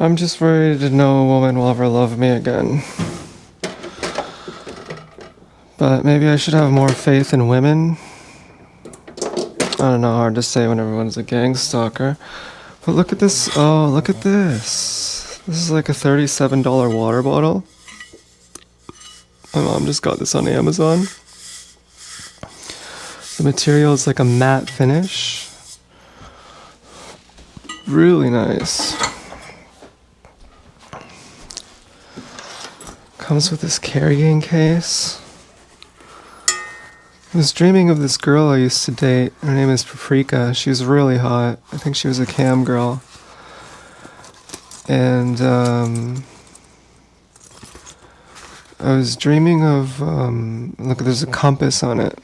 I'm just worried no woman will ever love me again. But maybe I should have more faith in women. I don't know, hard to say when everyone's a gang stalker. But look at this. Oh, look at this. This is like a $37 water bottle. My mom just got this on Amazon. The material is like a matte finish. Really nice. Comes with this carrying case. I was dreaming of this girl I used to date. Her name is Paprika. She was really hot. I think she was a cam girl. And I was dreaming of, look, there's a compass on it.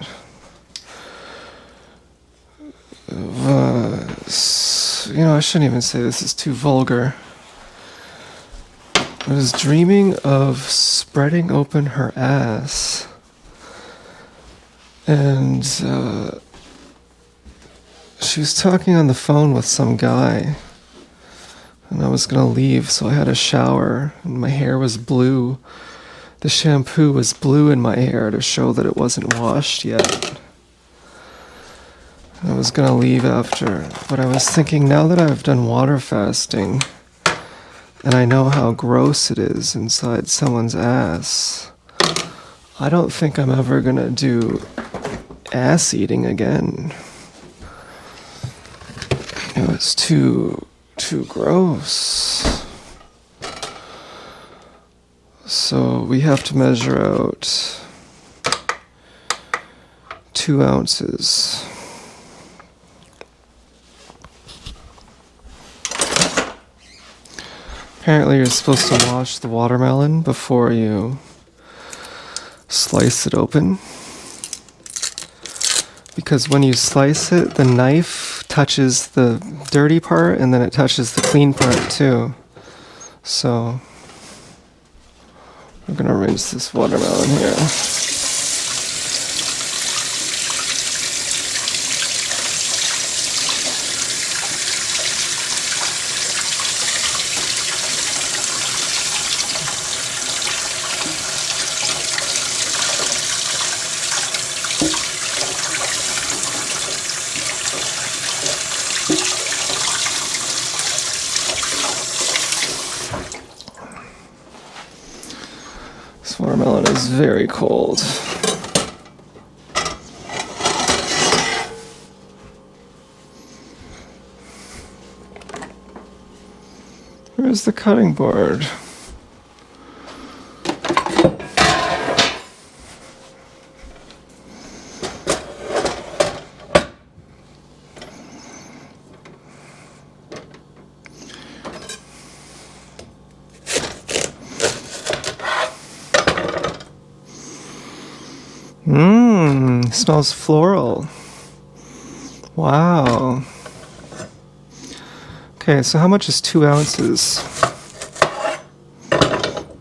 I shouldn't even say this is too vulgar. I was dreaming of spreading open her ass. And she was talking on the phone with some guy. And I was gonna leave, so I had a shower, and my hair was blue. The shampoo was blue in my hair to show that it wasn't washed yet. I was gonna leave after, but I was thinking, now that I've done water fasting, and I know how gross it is inside someone's ass, I don't think I'm ever gonna do ass eating again. It's too gross. So we have to measure out 2 ounces. Apparently you're supposed to wash the watermelon before you slice it open. Because when you slice it, the knife touches the dirty part and then it touches the clean part too. So we're gonna rinse this watermelon here. This watermelon is very cold. Where's the cutting board? Smells floral. Wow. Okay, so how much is 2 ounces?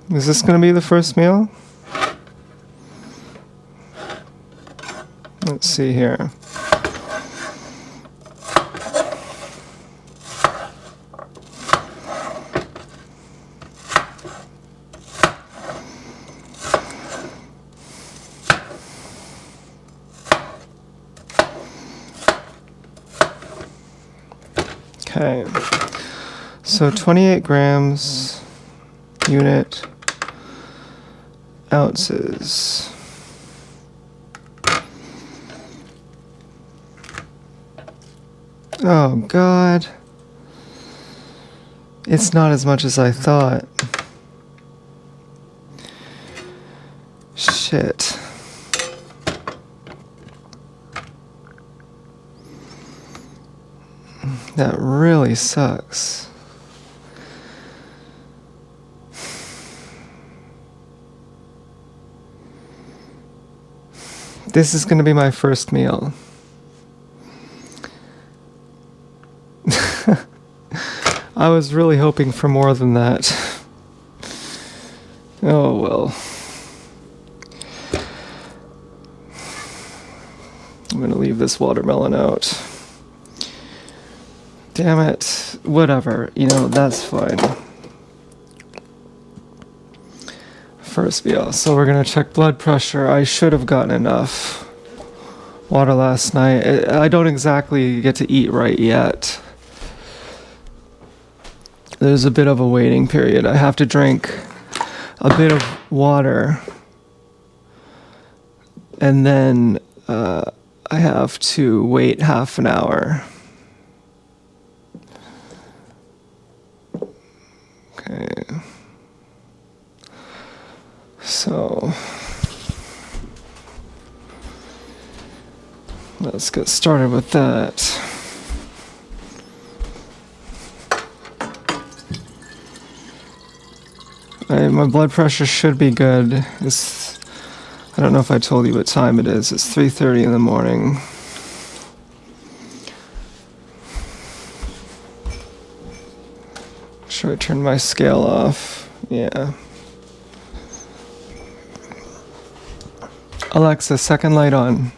Is this gonna be the first meal? Let's see here. Okay, so 28 grams, unit, ounces. Oh God, it's not as much as I thought. Shit. That really sucks. This is going to be my first meal. I was really hoping for more than that. Oh well. I'm going to leave this watermelon out. Damn it. Whatever. That's fine. first meal. So we're gonna check blood pressure. I should have gotten enough water last night. I don't exactly get to eat right yet. There's a bit of a waiting period. I have to drink a bit of water, and then I have to wait half an hour. Okay. So let's get started with that. My blood pressure should be good. I don't know if I told you what time it is. It's 3:30 in the morning. Should I turn my scale off? Yeah. Alexa, second light on.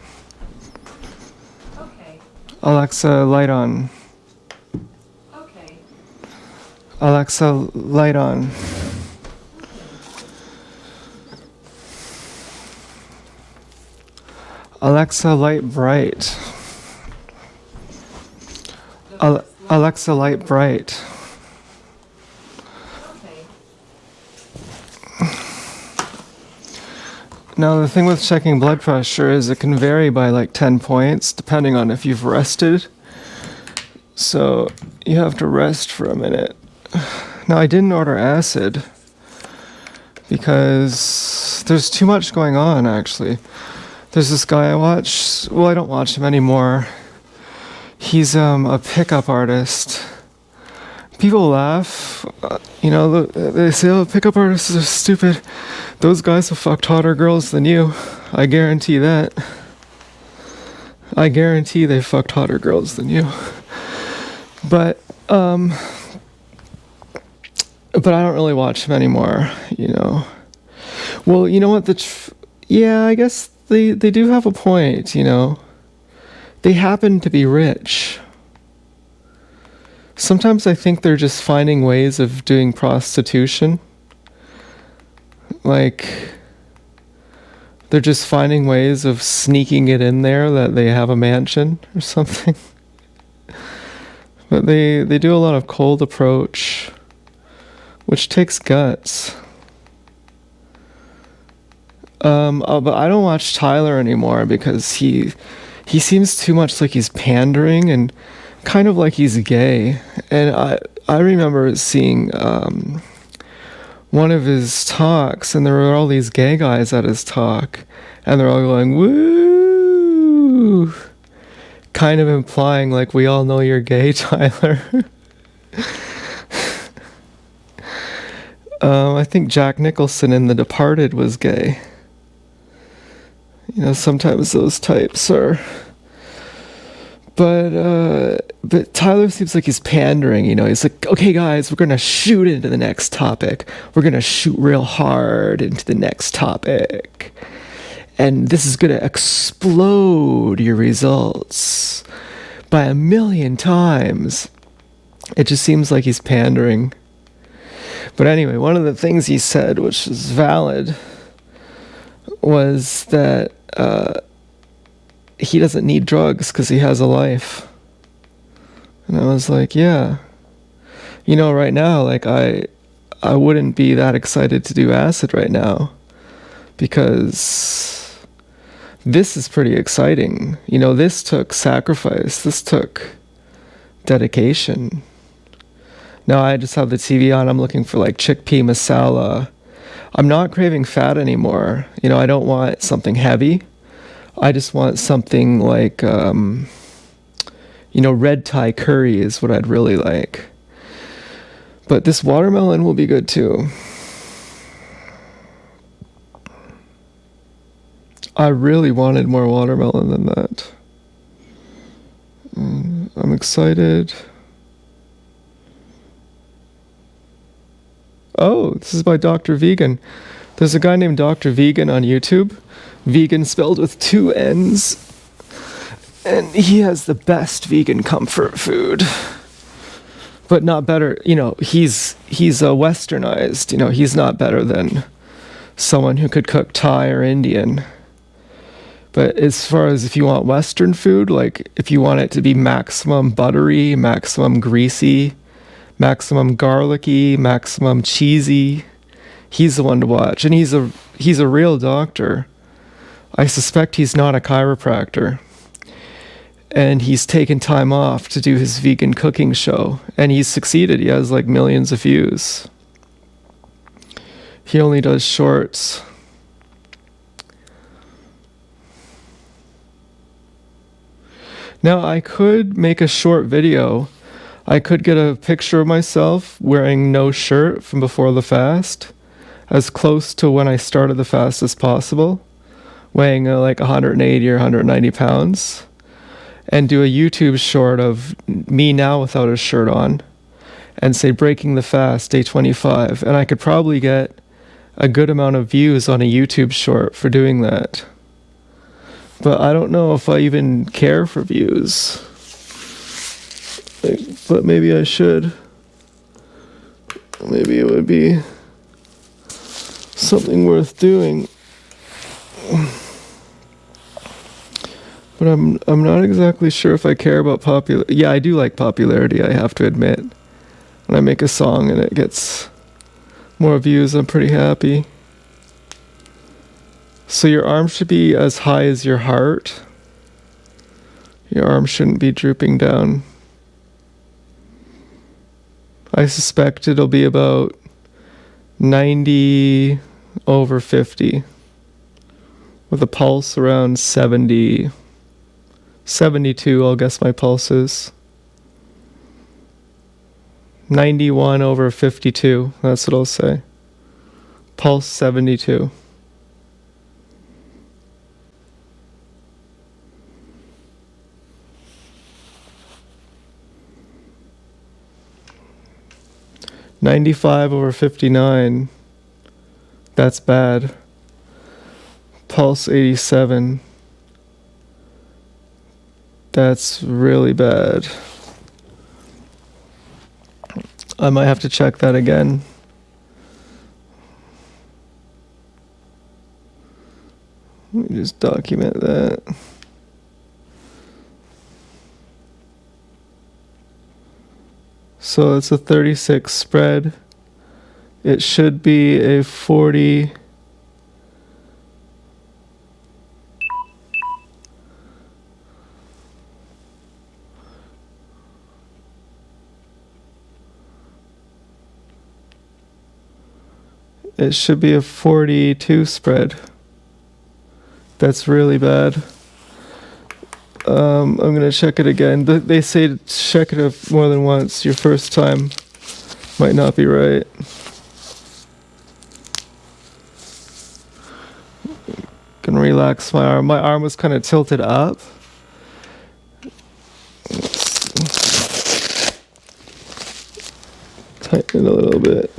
Okay. Alexa, light on. Okay. Alexa, light on. Alexa, light bright. Alexa, light bright. Okay. Now, the thing with checking blood pressure is it can vary by like 10 points depending on if you've rested. So you have to rest for a minute. Now, I didn't order acid because there's too much going on, actually. There's this guy I watch. Well, I don't watch him anymore. He's a pickup artist. People laugh. They say, oh, pickup artists are stupid. Those guys have fucked hotter girls than you. I guarantee that. I guarantee they fucked hotter girls than you. But I don't really watch him anymore, Well, you know what? Yeah, I guess they do have a point, They happen to be rich. Sometimes I think they're just finding ways of doing prostitution. Like, they're just finding ways of sneaking it in there that they have a mansion or something. But they do a lot of cold approach, which takes guts. But I don't watch Tyler anymore because he seems too much like he's pandering and kind of like he's gay. And I remember seeing one of his talks, and there were all these gay guys at his talk, and they're all going, woo! Kind of implying like, we all know you're gay, Tyler. I think Jack Nicholson in The Departed was gay. Sometimes those types are. But Tyler seems like he's pandering, He's like, okay, guys, we're going to shoot into the next topic. We're going to shoot real hard into the next topic. And this is going to explode your results by 1,000,000 times. It just seems like he's pandering. But anyway, one of the things he said, which is valid, was that he doesn't need drugs because he has a life. And I was like, yeah. Right now, like, I wouldn't be that excited to do acid right now because this is pretty exciting. This took sacrifice. This took dedication. Now I just have the TV on. I'm looking for like chickpea masala. I'm not craving fat anymore. I don't want something heavy. I just want something like, red Thai curry is what I'd really like. But this watermelon will be good too. I really wanted more watermelon than that. I'm excited. Oh, this is by Dr. Vegan. There's a guy named Dr. Vegan on YouTube. Vegan spelled with 2 N's. And he has the best vegan comfort food. But not better, he's westernized, he's not better than someone who could cook Thai or Indian. But as far as if you want Western food, like if you want it to be maximum buttery, maximum greasy, maximum garlicky, maximum cheesy, he's the one to watch. And he's a real doctor. I suspect he's not a chiropractor. And he's taken time off to do his vegan cooking show. And he's succeeded. He has like millions of views. He only does shorts. Now, I could make a short video. I could get a picture of myself wearing no shirt from before the fast, as close to when I started the fast as possible, weighing like 180 or 190 pounds, and do a YouTube short of me now without a shirt on, and say breaking the fast, day 25. And I could probably get a good amount of views on a YouTube short for doing that. But I don't know if I even care for views. But maybe I should. Maybe it would be something worth doing. But I'm not exactly sure if I care about Yeah, I do like popularity, I have to admit. When I make a song and it gets more views, I'm pretty happy. So your arm should be as high as your heart. Your arm shouldn't be drooping down. I suspect it'll be about 90 over 50, with a pulse around 70, 72, I'll guess my pulse is. 91 over 52, that's what I'll say. Pulse 72. "95 over 59, that's bad. Pulse 87, that's really bad. I might have to check that again. Let me just document that. So it's a 36 spread. It should be a 40. It should be a 42 spread. That's really bad. I'm gonna check it again. They say to check it more than once. Your first time might not be right. Gonna relax my arm. My arm was kind of tilted up. Tighten it a little bit.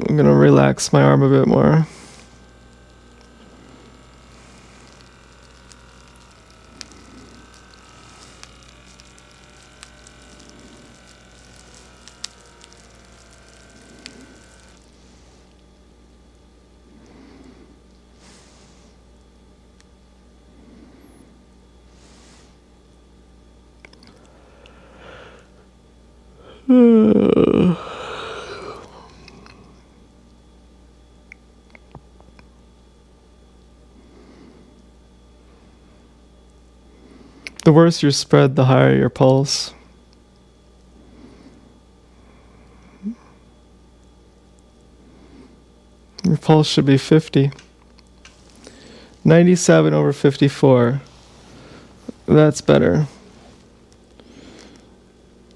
I'm gonna relax my arm a bit more. The worse your spread, the higher your pulse. Your pulse should be 50. 97 over 54. That's better.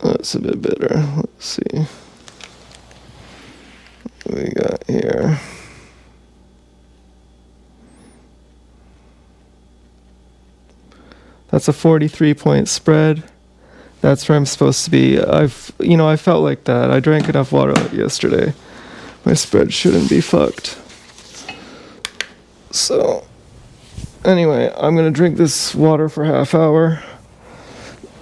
That's a bit better. Let's see. What we got here? That's a 43-point spread. That's where I'm supposed to be. I felt like that. I drank enough water yesterday. My spread shouldn't be fucked. So, anyway, I'm gonna drink this water for half hour.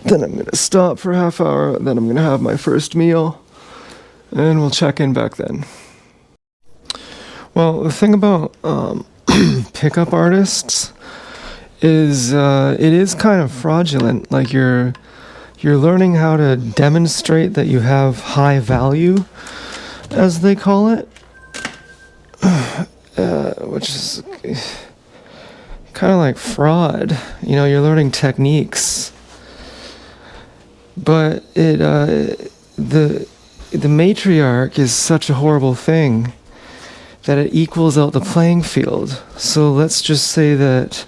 Then I'm gonna stop for half hour. Then I'm gonna have my first meal. And we'll check in back then. Well, the thing about pickup artists is it is kind of fraudulent. Like you're learning how to demonstrate that you have high value, as they call it, which is kind of like fraud. You know, you're learning techniques, but the matriarch is such a horrible thing that it equals out the playing field. So let's just say that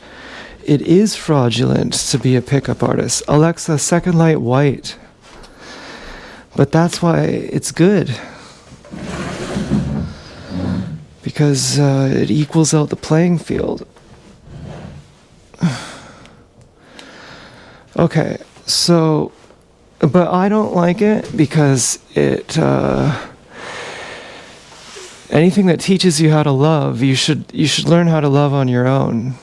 it is fraudulent to be a pickup artist. Alexa, second light white. But that's why it's good. Because it equals out the playing field. Okay, so, but I don't like it because it, anything that teaches you how to love, you should learn how to love on your own.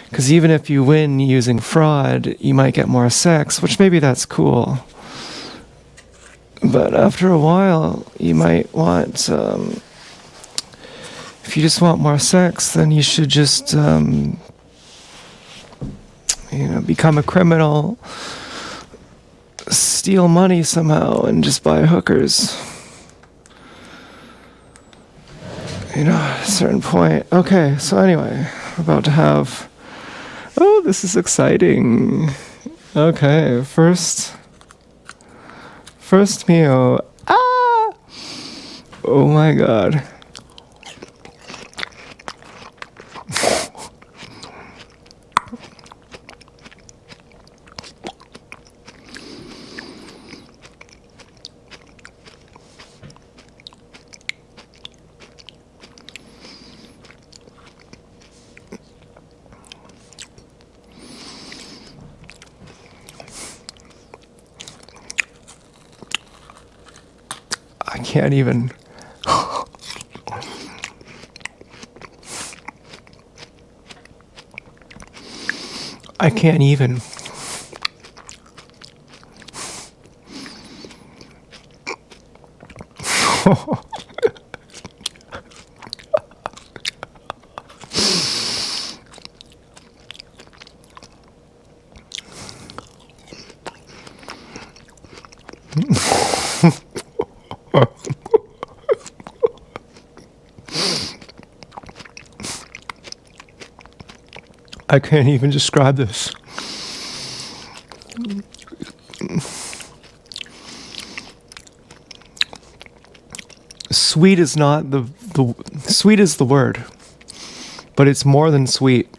Because even if you win using fraud, you might get more sex, which maybe that's cool. But after a while, you might want, if you just want more sex, then you should just, become a criminal, steal money somehow, and just buy hookers. At a certain point. Okay, so anyway, we're about to have... Oh, this is exciting. Okay, first meal. Ah! Oh my god. I can't even. I can't even. I can't even describe this. Sweet is not the sweet is the word, but it's more than sweet.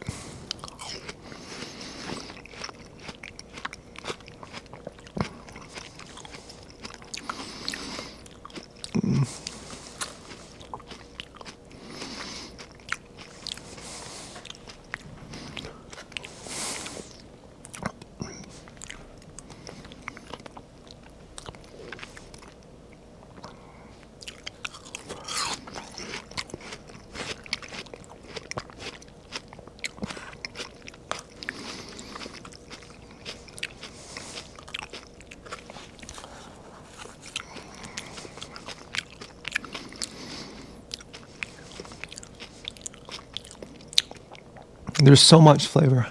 There's so much flavor.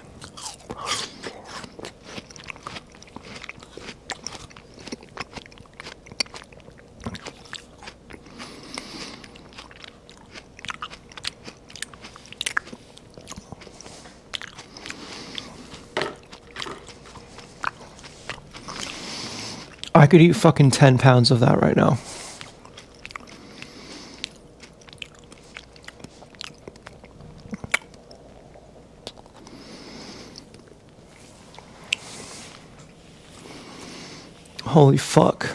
I could eat fucking 10 pounds of that right now. Holy fuck.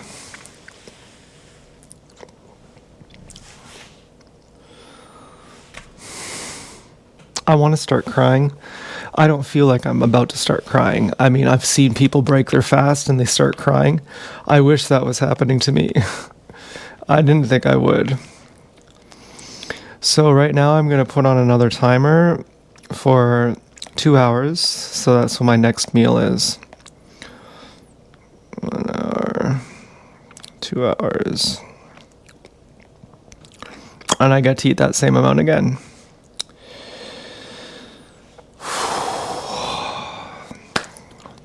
I want to start crying. I don't feel like I'm about to start crying. I mean, I've seen people break their fast and they start crying. I wish that was happening to me. I didn't think I would. So right now I'm going to put on another timer for 2 hours. So that's what my next meal is. 1 hour, 2 hours. And I get to eat that same amount again.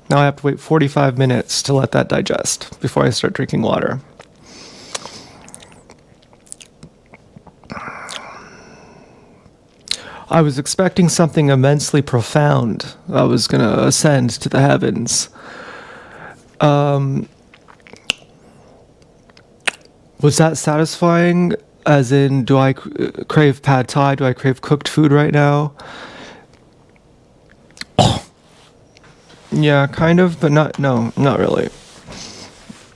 Now I have to wait 45 minutes to let that digest before I start drinking water. I was expecting something immensely profound. I was going to ascend to the heavens. Was that satisfying? As in, do I crave pad thai? Do I crave cooked food right now? Yeah, kind of, but not really.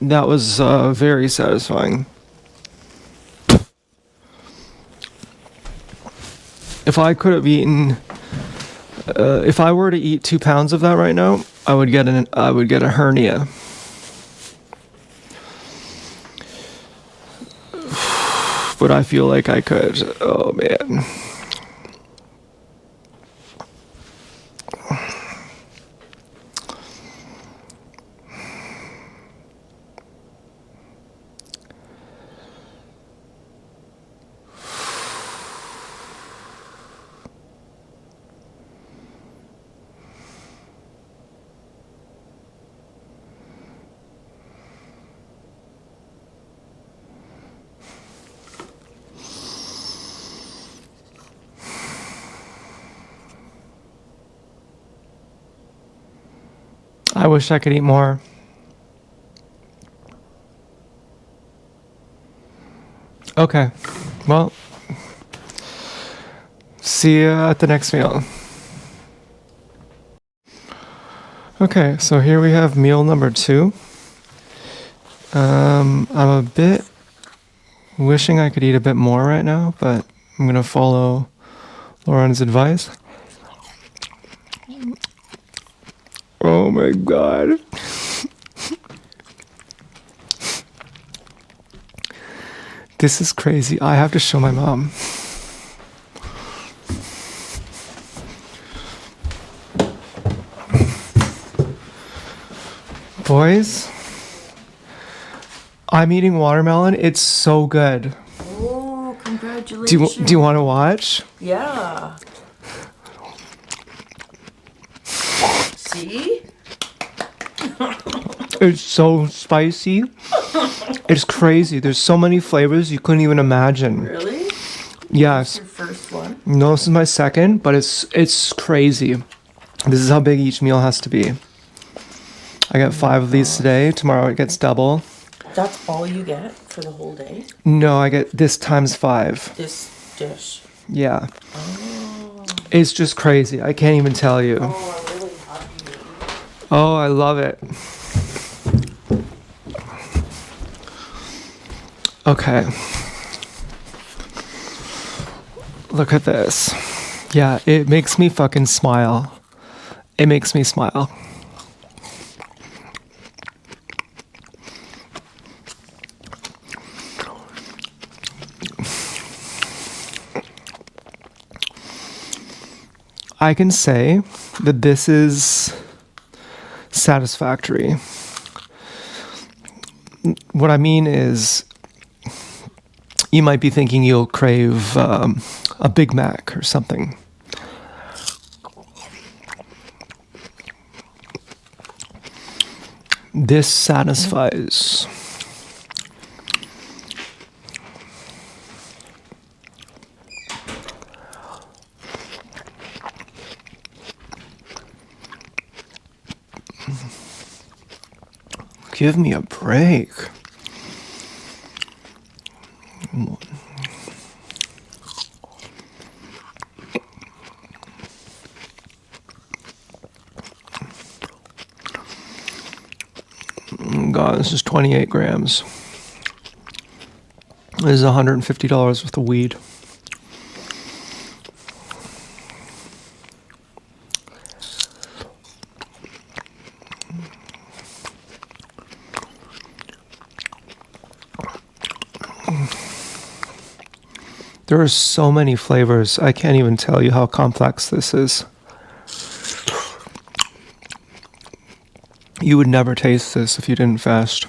That was very satisfying. If I could have eaten, if I were to eat 2 pounds of that right now, I would get a hernia. But I feel like I could. Oh man. I wish I could eat more. Okay. Well, see you at the next meal. Okay, so here we have meal number 2. I'm a bit wishing I could eat a bit more right now, but I'm gonna follow Lauren's advice. Oh my god. This is crazy. I have to show my mom. Boys, I'm eating watermelon. It's so good. Oh, congratulations. Do you want to watch? Yeah. See? It's so spicy. It's crazy. There's so many flavors you couldn't even imagine. Really? Yes. Your first one? No, this is my second, but it's crazy. This is how big each meal has to be. I got 5 of these today. Tomorrow it gets double. That's all you get for the whole day? No, I get this times 5. This dish. Yeah. Oh. It's just crazy. I can't even tell you. Oh, I'm really happy. Oh, I love it. Okay. Look at this. Yeah, it makes me fucking smile. It makes me smile. I can say that this is satisfactory. What I mean is, you might be thinking you'll crave a Big Mac or something. This satisfies. Give me a break. God, this is 28 grams. This is $150 worth of weed. There are so many flavors. I can't even tell you how complex this is. You would never taste this if you didn't fast.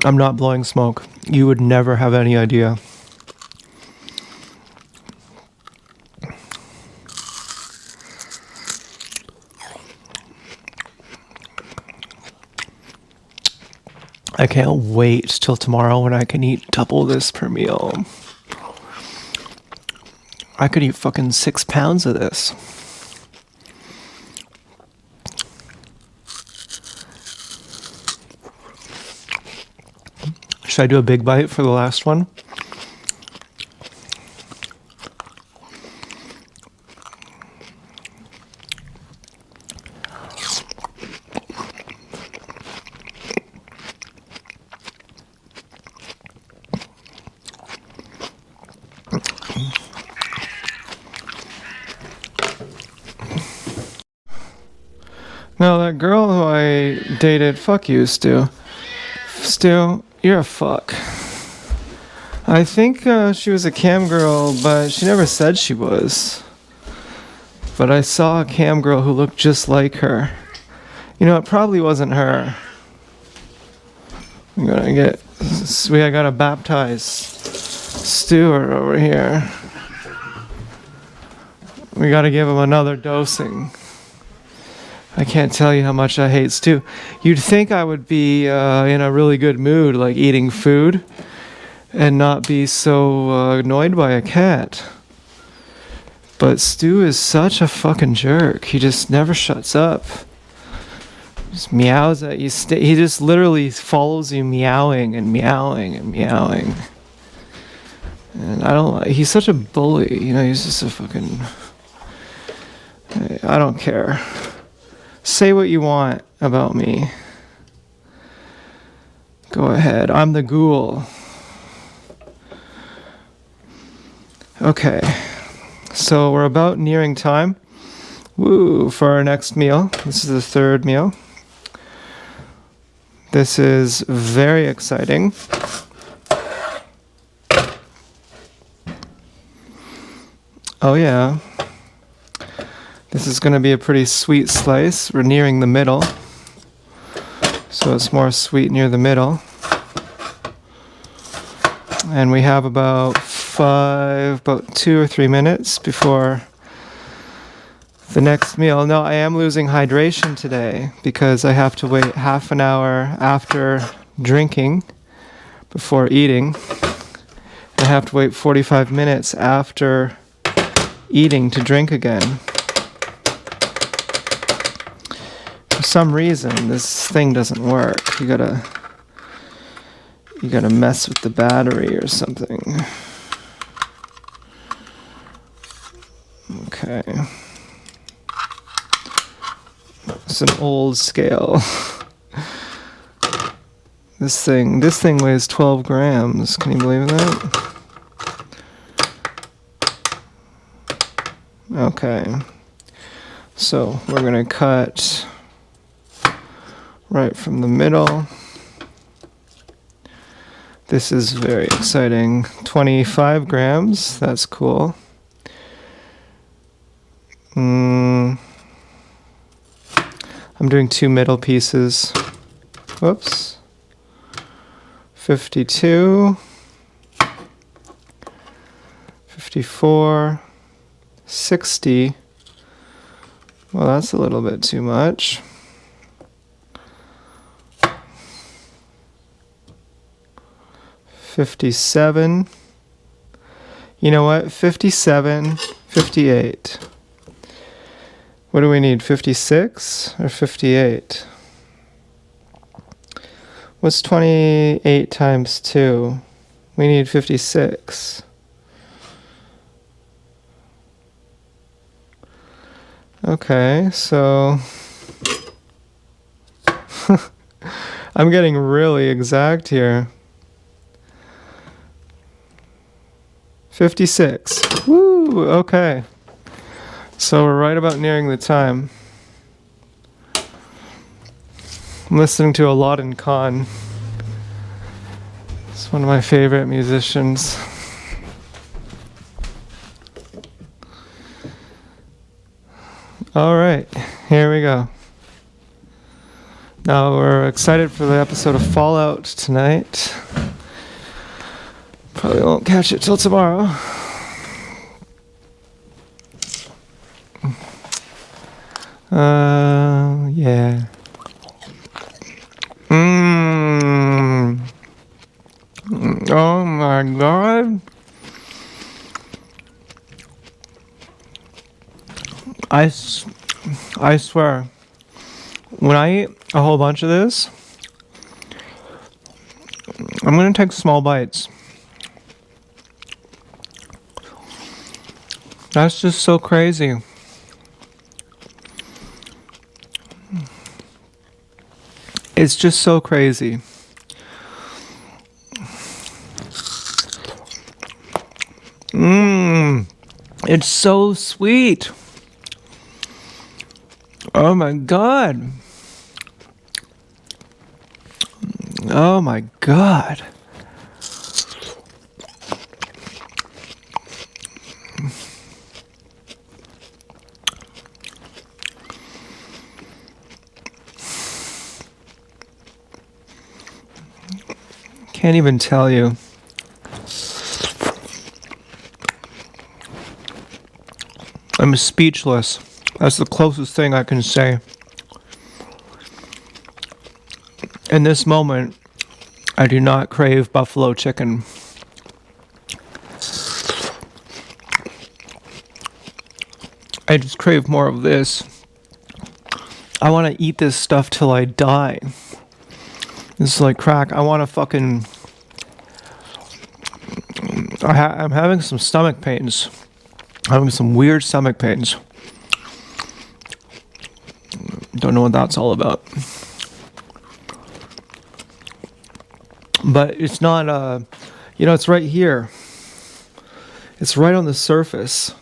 I'm not blowing smoke. You would never have any idea. I can't wait till tomorrow when I can eat double this per meal. I could eat fucking 6 pounds of this. Should I do a big bite for the last one? No, that girl who I dated, fuck you, Stu. Stu, you're a fuck. I think she was a cam girl, but she never said she was. But I saw a cam girl who looked just like her. You know, it probably wasn't her. I gotta baptize Stuart over here. We gotta give him another dosing. I can't tell you how much I hate Stu. You'd think I would be in a really good mood, like eating food, and not be so annoyed by a cat. But Stu is such a fucking jerk. He just never shuts up. Just meows at you. He just literally follows you meowing and meowing and meowing. And I don't like, he's such a bully. You know, he's just a fucking, I don't care. Say what you want about me. Go ahead. I'm the ghoul. Okay. So we're about nearing time. Woo, for our next meal. This is the third meal. This is very exciting. Oh yeah. This is going to be a pretty sweet slice. We're nearing the middle. So it's more sweet near the middle. And we have about 2 or 3 minutes before the next meal. No, I am losing hydration today because I have to wait half an hour after drinking before eating. I have to wait 45 minutes after eating to drink again. For some reason, this thing doesn't work. You gotta mess with the battery or something. Okay. It's an old scale. This thing weighs 12 grams. Can you believe that? Okay. So we're gonna cut right from the middle. This is very exciting. 25 grams. That's cool. I'm doing 2 middle pieces. Whoops. 52. 54. 60. Well, that's a little bit too much. 57. You know what? 57, 58. What do we need? 56 or 58? What's 28 times 2? We need 56. Okay, so I'm getting really exact here. 56. Woo, okay. So we're right about nearing the time. I'm listening to Aladdin Khan. It's one of my favorite musicians. All right, here we go. Now we're excited for the episode of Fallout tonight. Probably won't catch it till tomorrow. Yeah. Oh my god. I swear, when I eat a whole bunch of this, I'm gonna take small bites. That's just so crazy. It's just so crazy. It's so sweet. Oh my god. Oh my god. Can't even tell you. I'm speechless. That's the closest thing I can say. In this moment, I do not crave buffalo chicken. I just crave more of this. I want to eat this stuff till I die. This is like crack. I want to fucking... I'm having some stomach pains. I'm having some weird stomach pains. Don't know what that's all about. But it's not, it's right here. It's right on the surface.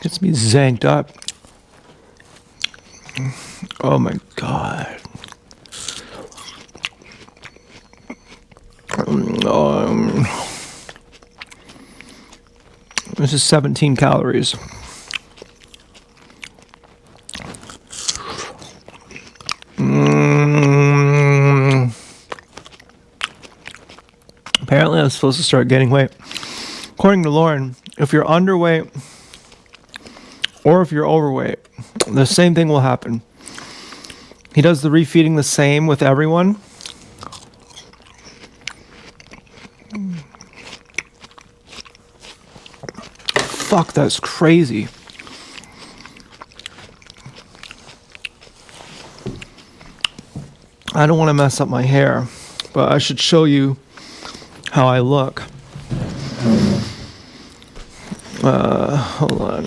Gets me zanked up. Oh my god. This is 17 calories. Apparently, I'm supposed to start gaining weight. According to Lauren, if you're underweight or if you're overweight, the same thing will happen. He does the refeeding the same with everyone. Fuck, that's crazy. I don't want to mess up my hair, but I should show you how I look. Hold on.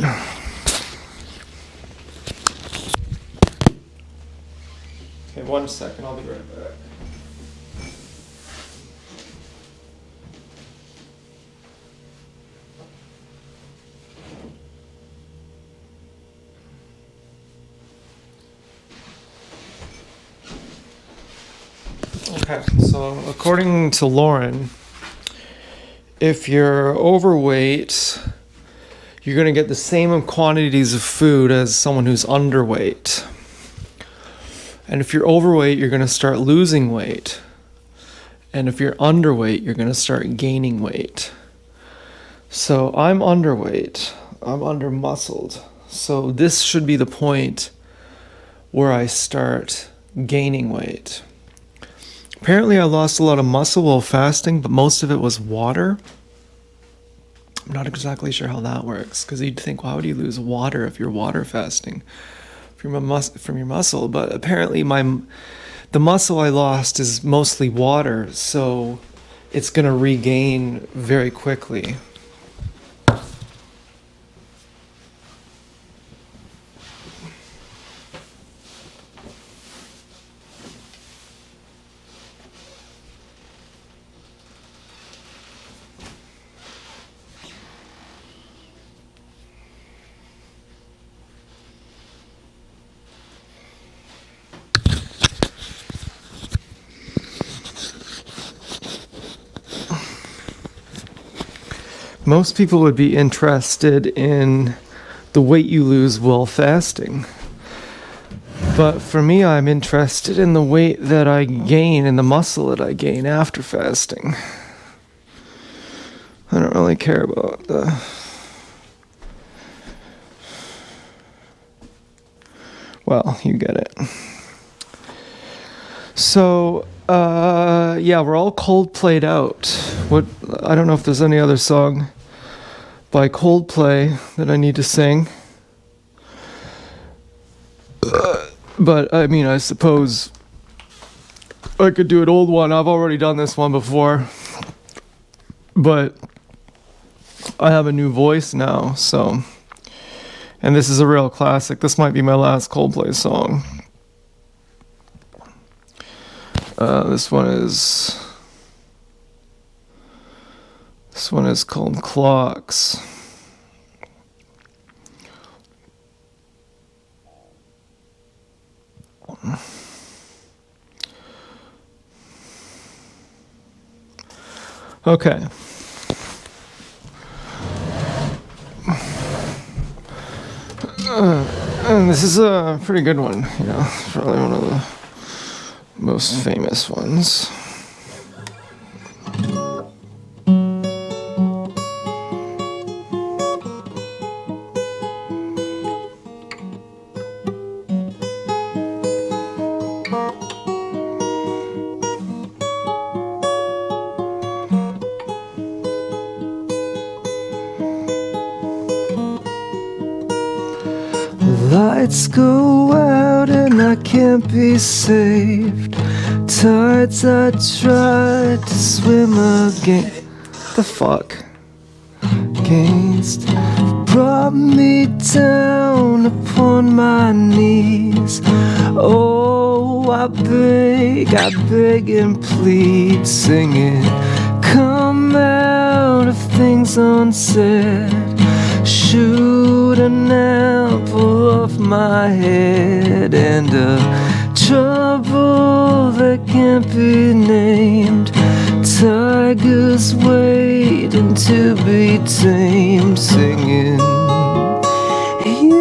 Okay, 1 second, I'll be right back. Okay, so according to Lauren, if you're overweight, you're going to get the same quantities of food as someone who's underweight. And if you're overweight, you're going to start losing weight. And if you're underweight, you're going to start gaining weight. So I'm underweight. I'm undermuscled. So this should be the point where I start gaining weight. Apparently I lost a lot of muscle while fasting, but most of it was water. I'm not exactly sure how that works, because you'd think, why would you lose water if you're water fasting from your muscle? But apparently the muscle I lost is mostly water, so it's going to regain very quickly. Most people would be interested in the weight you lose while fasting. But for me, I'm interested in the weight that I gain and the muscle that I gain after fasting. I don't really care about the... Well, you get it. So, yeah, we're all Coldplayed out. I don't know if there's any other song by Coldplay that I need to sing. But, I mean, I suppose I could do an old one. I've already done this one before. But I have a new voice now, so... And this is a real classic. This might be my last Coldplay song. This one is called Clocks. Okay. And this is a pretty good one, you know, probably one of the most famous ones. Lights go out and I can't be saved. Tides I tried to swim against. The fuck? Against brought me down upon my knees. Oh, I beg and plead, singing, come out of things unsaid. Shoot an apple off my head, and a trouble that can't be named. Tigers waiting to be tamed, singing, you.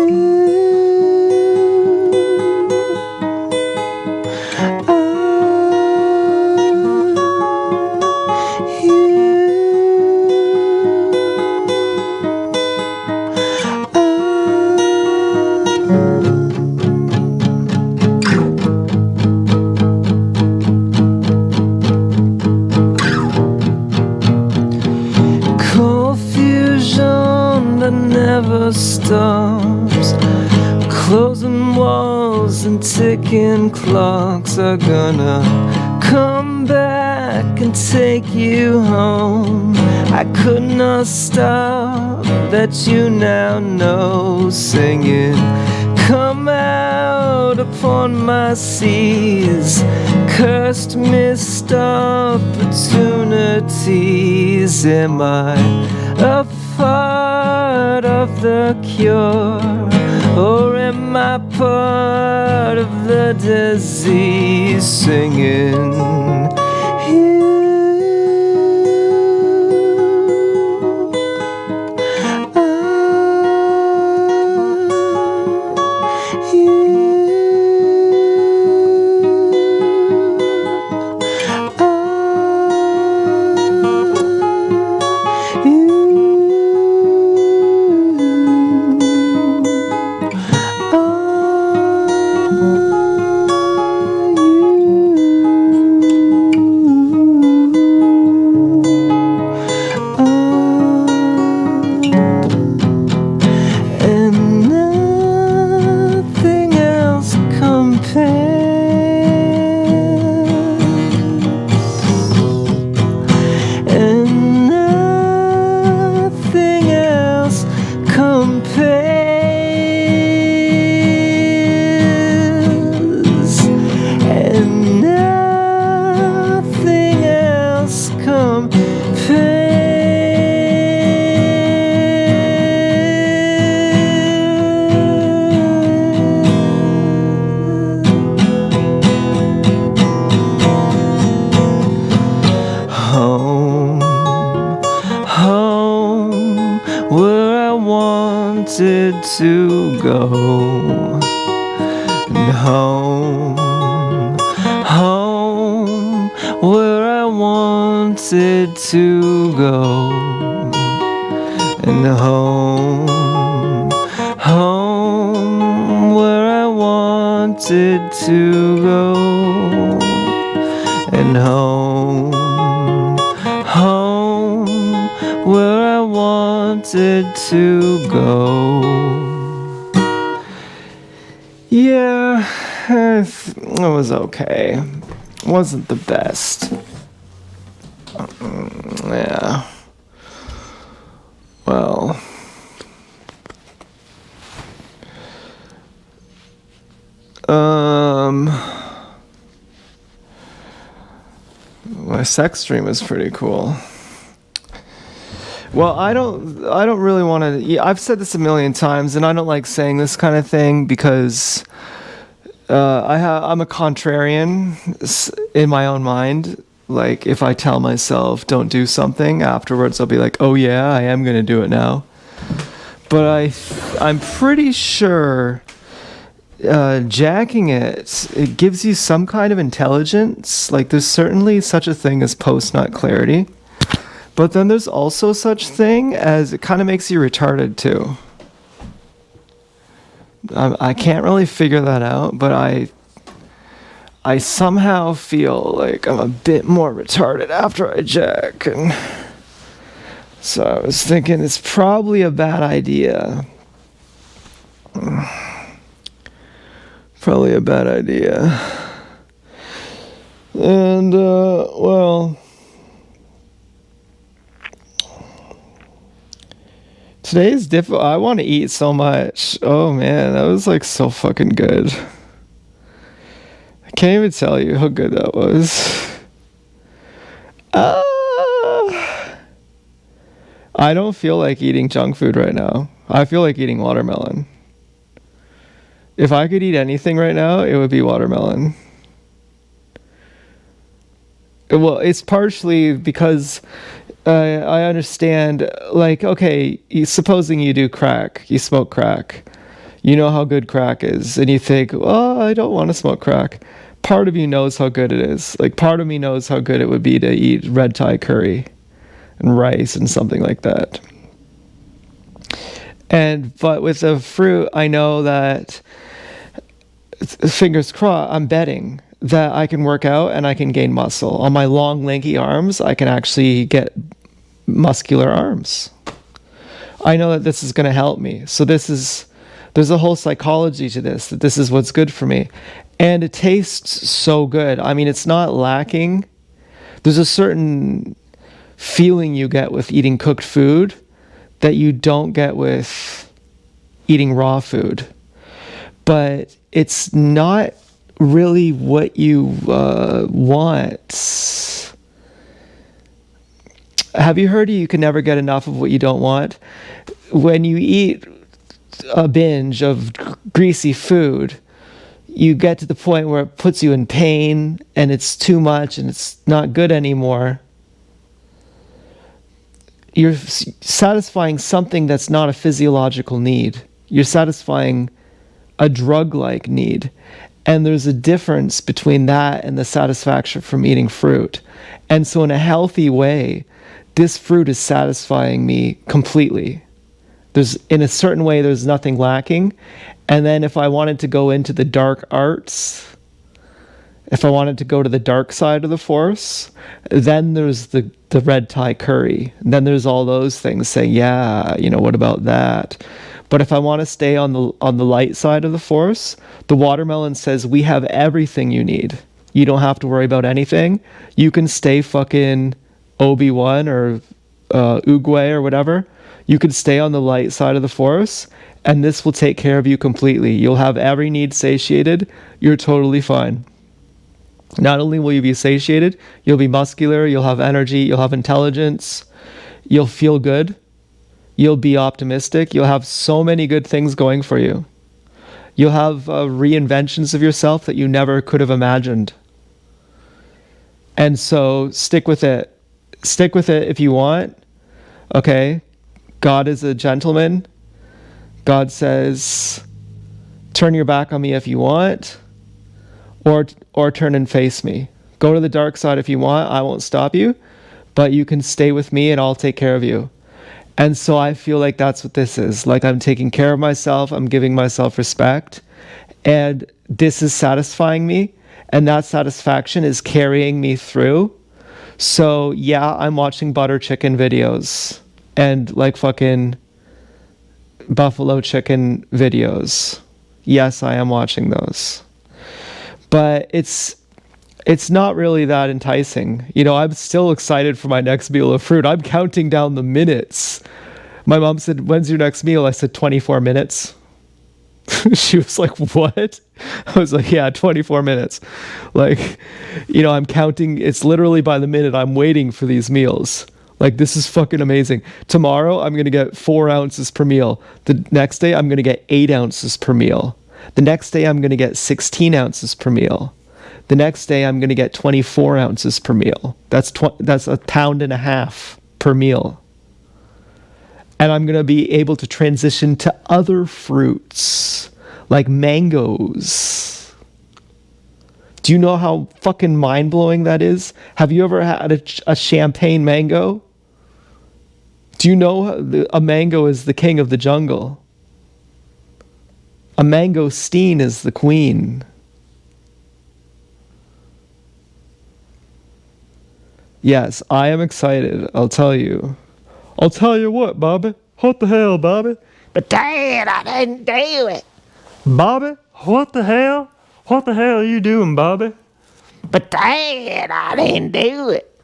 Never stops. Closing walls and ticking clocks are gonna come back and take you home. I could not stop, that you now know, singing, come out upon my seas. Cursed missed opportunities. Am I a part of the cure, or am I part of the disease, singing, you. wanted to go. And home, home, where I wanted to go. And home, home, where I wanted to go. And home, home, where I wanted to go. Yeah, it was okay. Wasn't the best. Yeah. Well. My sex dream is pretty cool. Well, I don't really want to. I've said this a million times, and I don't like saying this kind of thing because I'm a contrarian in my own mind. Like, if I tell myself don't do something, afterwards I'll be like, oh yeah, I am gonna do it now. But I'm pretty sure jacking it gives you some kind of intelligence. Like, there's certainly such a thing as post-nut clarity. But then there's also such thing as it kind of makes you retarded too. I can't really figure that out, but I somehow feel like I'm a bit more retarded after I jack. And so I was thinking it's probably a bad idea. Probably a bad idea. And, well, today's difficult. I want to eat so much. Oh man, that was like so fucking good. I can't even tell you how good that was. I don't feel like eating junk food right now. I feel like eating watermelon. If I could eat anything right now, it would be watermelon. Well, it's partially because I understand, like, okay, supposing you do crack, you smoke crack, you know how good crack is, and you think, well, I don't want to smoke crack. Part of you knows how good it is. Like, part of me knows how good it would be to eat red Thai curry and rice and something like that. But with the fruit, I know that, fingers crossed, I'm betting that I can work out and I can gain muscle. On my long, lanky arms, I can actually get muscular arms. I know that this is going to help me. So there's a whole psychology to this, that this is what's good for me. And it tastes so good. I mean, it's not lacking. There's a certain feeling you get with eating cooked food that you don't get with eating raw food. But it's not really what you want. Have you heard you can never get enough of what you don't want? When you eat a binge of greasy food, you get to the point where it puts you in pain and it's too much and it's not good anymore. You're satisfying something that's not a physiological need. You're satisfying a drug-like need. And there's a difference between that and the satisfaction from eating fruit. And so in a healthy way, this fruit is satisfying me completely. In a certain way, there's nothing lacking. And then if I wanted to go into the dark arts, if I wanted to go to the dark side of the force, then there's the red Thai curry. And then there's all those things saying, yeah, what about that? But if I want to stay on the light side of the force, the watermelon says we have everything you need. You don't have to worry about anything. You can stay fucking Obi-Wan or Oogway or whatever. You can stay on the light side of the force, and this will take care of you completely. You'll have every need satiated. You're totally fine. Not only will you be satiated, you'll be muscular, you'll have energy, you'll have intelligence, you'll feel good. You'll be optimistic. You'll have so many good things going for you. You'll have reinventions of yourself that you never could have imagined. And so stick with it. Stick with it if you want. Okay? God is a gentleman. God says, turn your back on me if you want, or turn and face me. Go to the dark side if you want. I won't stop you, but you can stay with me and I'll take care of you. And so I feel like that's what this is. Like I'm taking care of myself. I'm giving myself respect. And this is satisfying me. And that satisfaction is carrying me through. So yeah, I'm watching butter chicken videos and like fucking buffalo chicken videos. Yes, I am watching those. But it's not really that enticing. You know, I'm still excited for my next meal of fruit. I'm counting down the minutes. My mom said, "When's your next meal?" I said, 24 minutes. She was like, "What?" I was like, "Yeah, 24 minutes." Like, you know, I'm counting. It's literally by the minute. I'm waiting for these meals. Like, this is fucking amazing. Tomorrow, I'm going to get 4 ounces per meal. The next day, I'm going to get 8 ounces per meal. The next day, I'm going to get 16 ounces per meal. The next day, I'm going to get 24 ounces per meal. That's a pound and a half per meal. And I'm going to be able to transition to other fruits, like mangoes. Do you know how fucking mind-blowing that is? Have you ever had a champagne mango? Do you know a mango is the king of the jungle? A mangosteen is the queen. Yes, I am excited. I'll tell you. I'll tell you what, Bobby. What the hell, Bobby? But Dad, I didn't do it. Bobby? What the hell? What the hell are you doing, Bobby? But Dad, I didn't do it.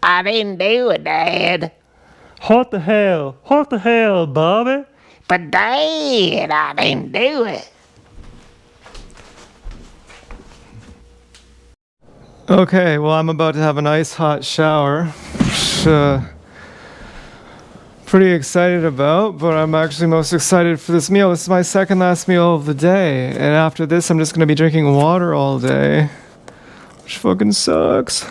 I didn't do it, Dad. What the hell? What the hell, Bobby? But Dad, I didn't do it. Okay, well, I'm about to have a nice hot shower, which pretty excited about, but I'm actually most excited for this meal. This is my second last meal of the day, and after this, I'm just gonna be drinking water all day, which fucking sucks.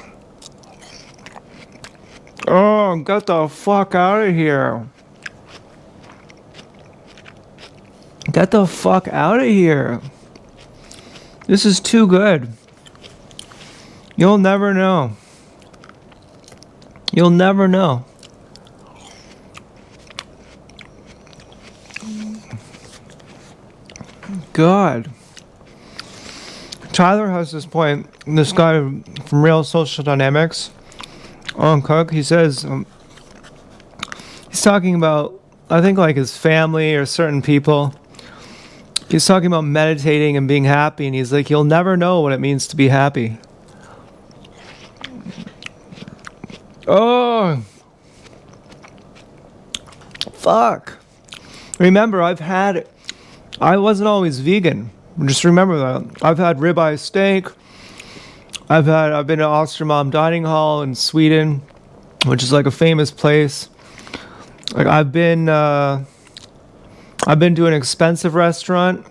Oh, get the fuck out of here. Get the fuck out of here. This is too good. You'll never know. You'll never know. God. Tyler has this point. This guy from Real Social Dynamics, on Cook, he says, he's talking about, I think, like his family or certain people. He's talking about meditating and being happy, and he's like, you'll never know what it means to be happy. Oh, fuck. Remember, I wasn't always vegan. Just remember that. I've had ribeye steak. I've been to Ostermalm Dining Hall in Sweden, which is like a famous place. Like I've been to an expensive restaurant.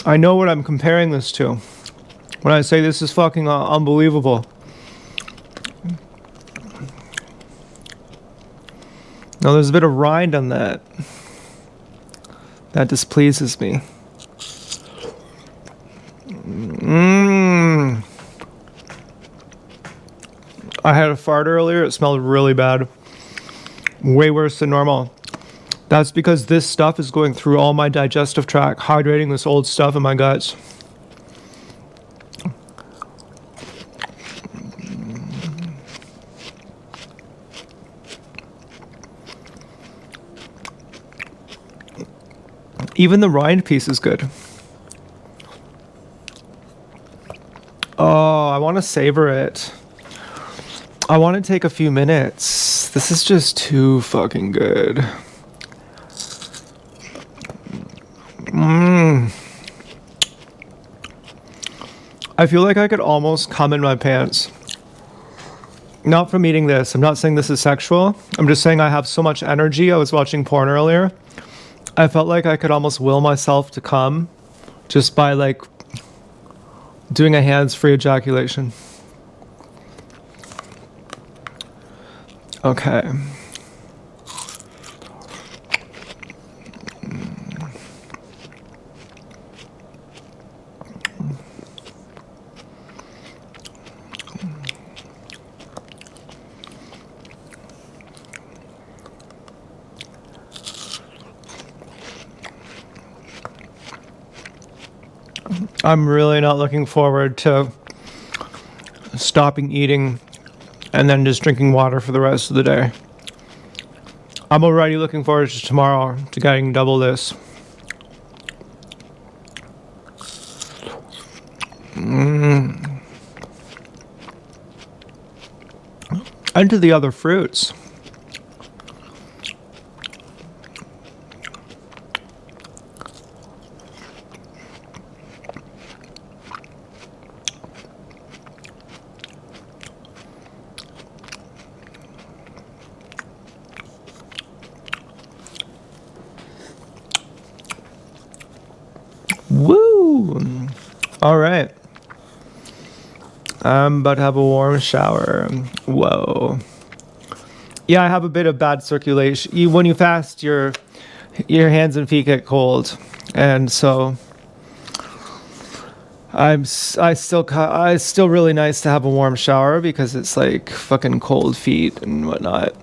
I know what I'm comparing this to when I say this is fucking unbelievable. No, there's a bit of rind on that. That displeases me. I had a fart earlier. It smelled really bad. Way worse than normal. That's because this stuff is going through all my digestive tract, hydrating this old stuff in my guts. Even the rind piece is good. Oh, I want to savor it. I want to take a few minutes. This is just too fucking good. I feel like I could almost cum in my pants. Not from eating this. I'm not saying this is sexual. I'm just saying I have so much energy. I was watching porn earlier. I felt like I could almost will myself to cum just by like doing a hands-free ejaculation. Okay. I'm really not looking forward to stopping eating and then just drinking water for the rest of the day. I'm already looking forward to tomorrow to getting double this. And to the other fruits. Woo! All right. I'm about to have a warm shower. Whoa. Yeah, I have a bit of bad circulation. When you fast, your hands and feet get cold, and so I still really nice to have a warm shower because it's like fucking cold feet and whatnot.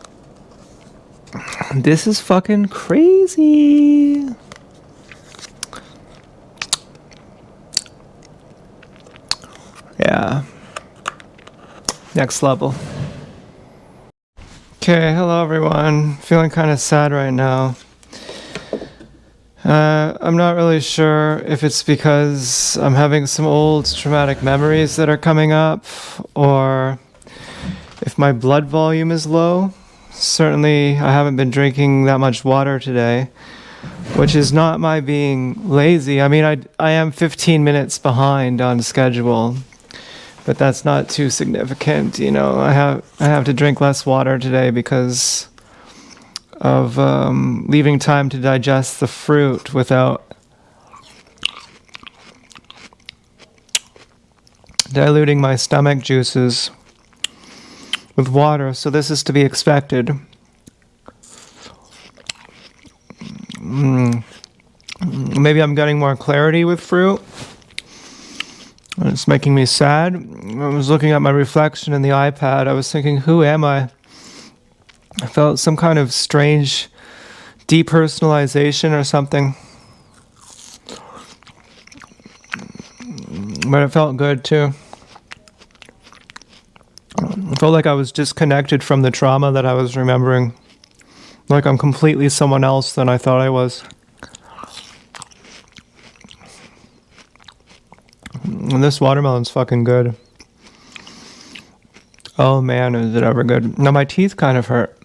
This is fucking crazy. Yeah. Next level. Okay, hello everyone. Feeling kind of sad right now. I'm not really sure if it's because I'm having some old traumatic memories that are coming up, or if my blood volume is low. Certainly, I haven't been drinking that much water today, which is not my being lazy. I mean, I am 15 minutes behind on schedule, but that's not too significant. You know, I have to drink less water today because of leaving time to digest the fruit without diluting my stomach juices with water. So this is to be expected. Maybe I'm getting more clarity with fruit. It's making me sad. I was looking at my reflection in the iPad. I was thinking, who am I? I felt some kind of strange depersonalization or something. But it felt good too. I felt like I was disconnected from the trauma that I was remembering. Like I'm completely someone else than I thought I was. And this watermelon's fucking good. Oh man, is it ever good. Now my teeth kind of hurt.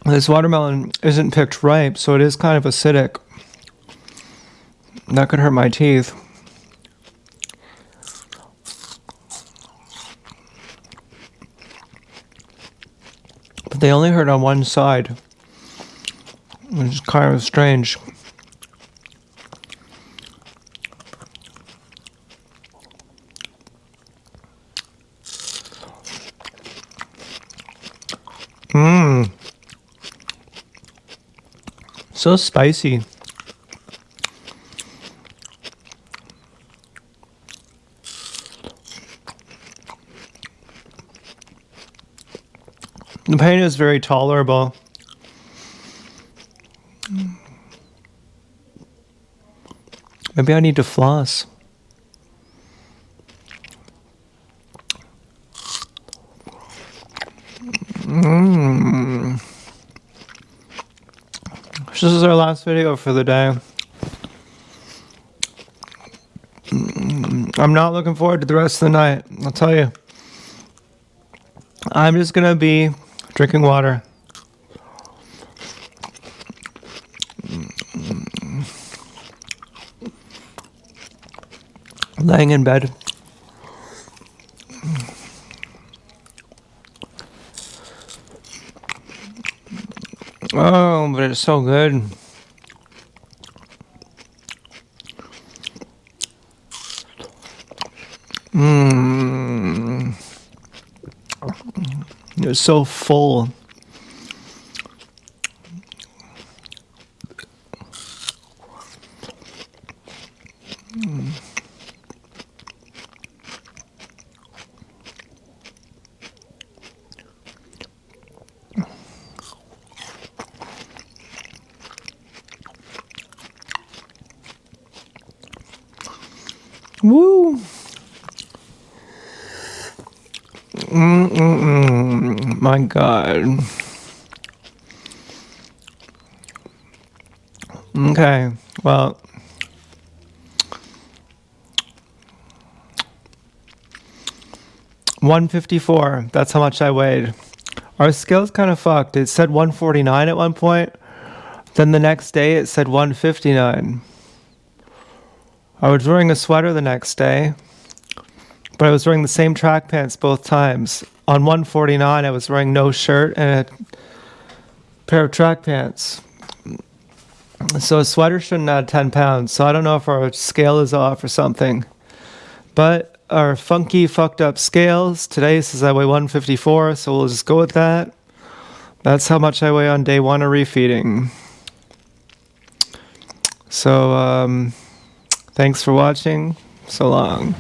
This watermelon isn't picked ripe, so it is kind of acidic. That could hurt my teeth. But they only hurt on one side, which is kind of strange. So spicy. The pain is very tolerable. Maybe I need to floss. This is our last video for the day. I'm not looking forward to the rest of the night, I'll tell you. I'm just gonna be drinking water. Laying in bed. Oh, but it's so good. You're so full. Woo! My God. Okay, well, $154. That's how much I weighed. Our scale's kind of fucked. It said 149 at one point. Then the next day it said 159. I was wearing a sweater the next day, but I was wearing the same track pants both times. On 149, I was wearing no shirt and a pair of track pants. So a sweater shouldn't add 10 pounds. So I don't know if our scale is off or something. But our funky, fucked up scales today says I weigh 154, so we'll just go with that. That's how much I weigh on day 1 of refeeding. So, thanks for watching. So long.